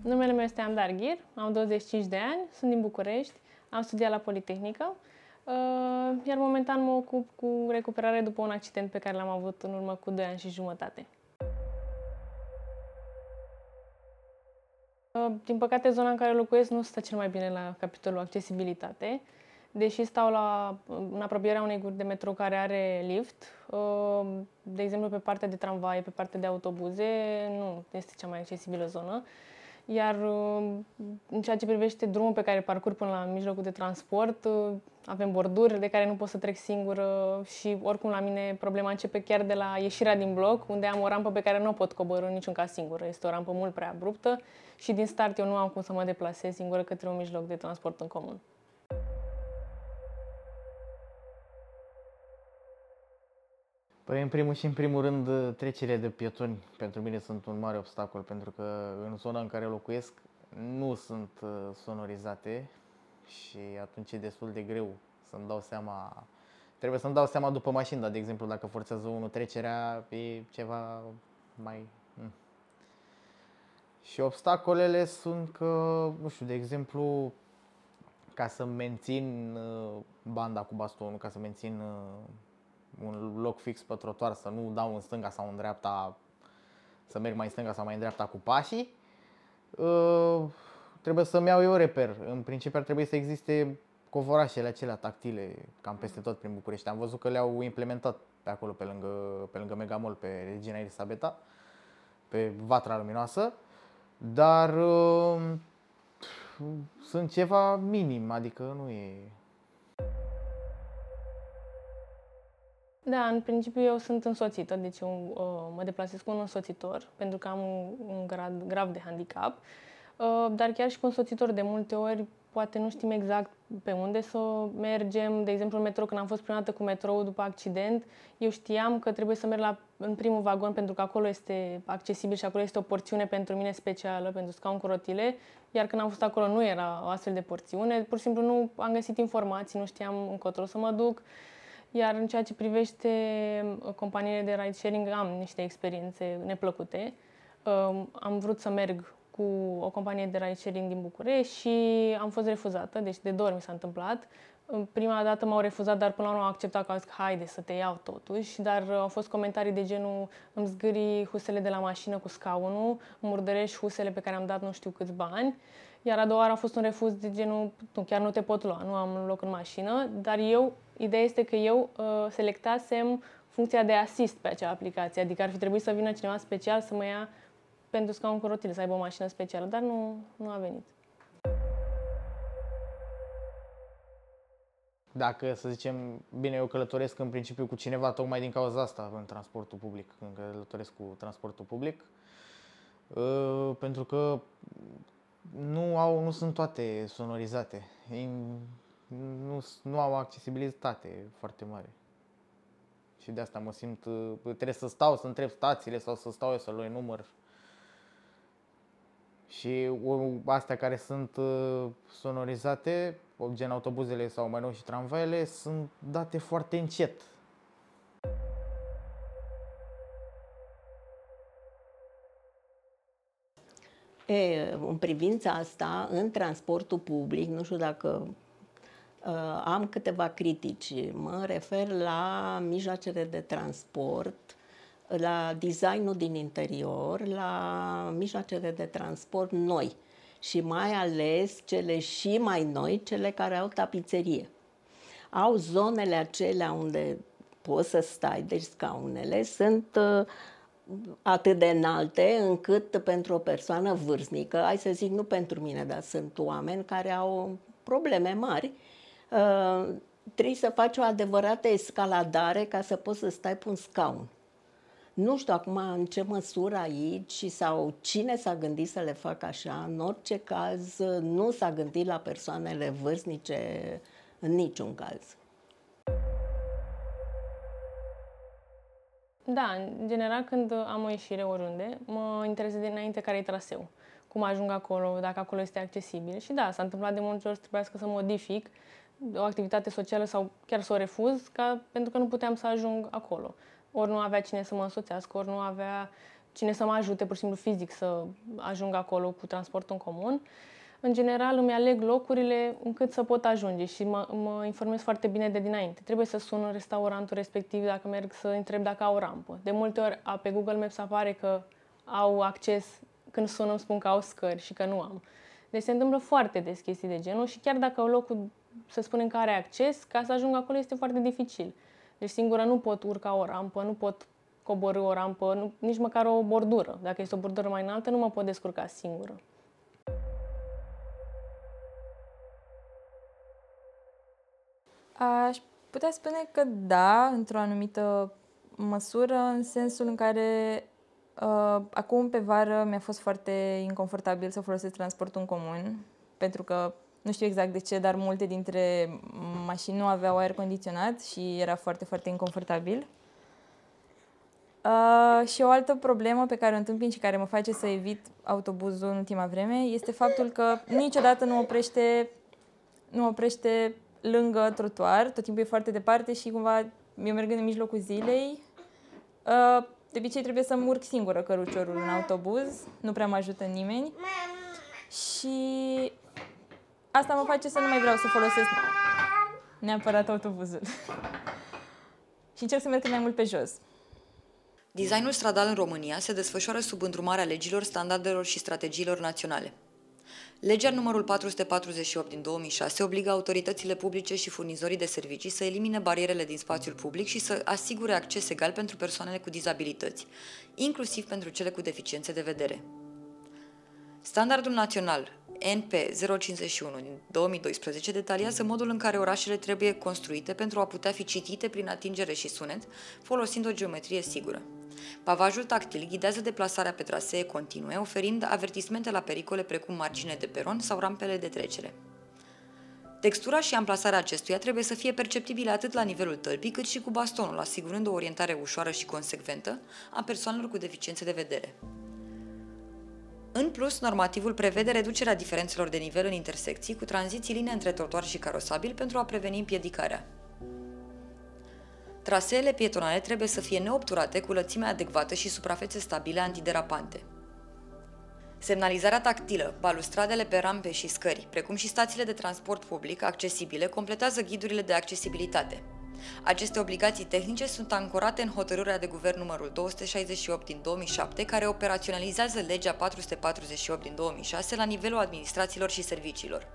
Numele meu este Andar Ghir, am 25 de ani, sunt din București, am studiat la Politehnică, iar momentan mă ocup cu recuperare după un accident pe care l-am avut în urmă cu 2 ani și jumătate. Din păcate, zona în care locuiesc nu stă cel mai bine la capitolul accesibilitate, deși stau în apropierea unei guri de metrou care are lift. De exemplu, pe partea de tramvai, pe partea de autobuze, nu este cea mai accesibilă zonă. Iar în ceea ce privește drumul pe care parcurg până la mijlocul de transport, avem borduri de care nu pot să trec singură și oricum la mine problema începe chiar de la ieșirea din bloc, unde am o rampă pe care nu o pot coborî în niciun caz singură. Este o rampă mult prea abruptă și din start eu nu am cum să mă deplasez singură către un mijloc de transport în comun. Păi, în primul și în primul rând, trecerile de pietoni pentru mine sunt un mare obstacol, pentru că în zona în care locuiesc nu sunt sonorizate și atunci e destul de greu să-mi dau seama. Trebuie să-mi dau seama după mașină, dar de exemplu dacă forțează unul trecerea, e ceva mai... Și obstacolele sunt că, nu știu, de exemplu, ca să mențin banda cu bastonul, ca să mențin un loc fix pe trotuar, să nu dau în stânga sau în dreapta, să merg mai în stânga sau mai în dreapta cu pașii, trebuie să-mi iau eu reper. În principiu ar trebui să existe covorașele acelea tactile cam peste tot prin București. Am văzut că le-au implementat pe acolo, pe lângă Megamall, pe Regina Elisabeta, pe Vatra Luminoasă, dar sunt ceva minim, adică nu e... Da, în principiu eu sunt însoțită, deci eu mă deplasez cu un însoțitor pentru că am un grad grav de handicap, dar chiar și cu însoțitor de multe ori poate nu știm exact pe unde să mergem. De exemplu, în metrou, când am fost prima dată cu metrou după accident, eu știam că trebuie să merg în primul vagon pentru că acolo este accesibil și acolo este o porțiune pentru mine specială, pentru scaun cu rotile, iar când am fost acolo nu era o astfel de porțiune, pur și simplu nu am găsit informații, nu știam încotro să mă duc. Iar în ceea ce privește companiile de ride-sharing, am niște experiențe neplăcute. Am vrut să merg cu o companie de ride-sharing din București și am fost refuzată, deci de 2 ori mi s-a întâmplat. Prima dată m-au refuzat, dar până la urmă au acceptat, că au zis că haide să te iau totuși, dar au fost comentarii de genul îmi zgârii husele de la mașină cu scaunul, murdărești husele pe care am dat nu știu câți bani. Iar a doua oară a fost un refuz de genul, nu, chiar nu te pot lua, nu am loc în mașină, dar ideea este că eu selectasem funcția de asist pe acea aplicație, adică ar fi trebuit să vină cineva special să mă ia pentru scaun cu rotile, să aibă o mașină specială, dar nu a venit. Dacă, să zicem, bine, eu călătoresc în principiu cu cineva tocmai din cauza asta în transportul public, când călătoresc cu transportul public, pentru că nu sunt toate sonorizate, nu au accesibilitate foarte mare. Și de asta mă simt, trebuie să stau să întreb stațiile sau să stau eu să le număr. Și astea care sunt sonorizate, gen autobuzele sau mai nou și tramvaiele, sunt date foarte încet. În privința asta, în transportul public, nu știu dacă am câteva critici. Mă refer la mijloacele de transport, la designul din interior, la mijloacele de transport noi și mai ales cele și mai noi, cele care au tapiserie. Au zonele acelea unde poți să stai, deci scaunele sunt atât de înalte încât pentru o persoană vârstnică, hai să zic nu pentru mine, dar sunt oameni care au probleme mari, trebuie să faci o adevărată escaladare ca să poți să stai pe un scaun. Nu știu acum în ce măsură aici sau cine s-a gândit să le facă așa. În orice caz, nu s-a gândit la persoanele vârstnice în niciun caz. Da, în general când am o ieșire oriunde, mă interesează dinainte care e traseul, cum ajung acolo, dacă acolo este accesibil. Și da, s-a întâmplat de multe ori să trebuiască să modific o activitate socială sau chiar să o refuz, pentru că nu puteam să ajung acolo. Ori nu avea cine să mă însoțească, ori nu avea cine să mă ajute, pur și simplu fizic, să ajung acolo cu transportul în comun. În general îmi aleg locurile încât să pot ajunge și mă informez foarte bine de dinainte. Trebuie să sun în restaurantul respectiv dacă merg să întreb dacă au rampă. De multe ori pe Google Maps apare că au acces, când sun îmi spun că au scări și că nu am. Deci se întâmplă foarte des chestii de genul și chiar dacă au locul, să spunem că are acces, ca să ajung acolo este foarte dificil. Deci singură nu pot urca o rampă, nu pot coborî o rampă, nici măcar o bordură. Dacă este o bordură mai înaltă, nu mă pot descurca singură. Aș putea spune că da, într-o anumită măsură, în sensul în care acum pe vară mi-a fost foarte inconfortabil să folosesc transportul în comun, pentru că nu știu exact de ce, dar multe dintre mașini nu aveau aer condiționat și era foarte, foarte inconfortabil. Și o altă problemă pe care o întâmpin și care mă face să evit autobuzul în ultima vreme este faptul că niciodată nu oprește lângă trotuar, tot timpul e foarte departe și cumva eu mergând în mijlocul zilei, de obicei trebuie să-mi urc singură căruciorul în autobuz, nu prea mă ajută nimeni și asta mă face să nu mai vreau să folosesc neapărat autobuzul și încerc să merg cât mai mult pe jos. Designul stradal în România se desfășoară sub îndrumarea legilor, standardelor și strategiilor naționale. Legea numărul 448 din 2006 obligă autoritățile publice și furnizorii de servicii să elimine barierele din spațiul public și să asigure acces egal pentru persoanele cu dizabilități, inclusiv pentru cele cu deficiențe de vedere. Standardul național NP 051 din 2012 detaliază modul în care orașele trebuie construite pentru a putea fi citite prin atingere și sunet, folosind o geometrie sigură. Pavajul tactil ghidează deplasarea pe trasee continue, oferind avertismente la pericole precum margine de peron sau rampele de trecere. Textura și amplasarea acestuia trebuie să fie perceptibile atât la nivelul tălpii, cât și cu bastonul, asigurând o orientare ușoară și consecventă a persoanelor cu deficiențe de vedere. În plus, normativul prevede reducerea diferențelor de nivel în intersecții cu tranziții line între trotuar și carosabil pentru a preveni împiedicarea. Traseele pietonale trebuie să fie neobturate, cu lățime adecvată și suprafețe stabile antiderapante. Semnalizarea tactilă, balustradele pe rampe și scări, precum și stațiile de transport public accesibile, completează ghidurile de accesibilitate. Aceste obligații tehnice sunt ancorate în hotărârea de guvern numărul 268 din 2007, care operaționalizează legea 448 din 2006 la nivelul administrațiilor și serviciilor.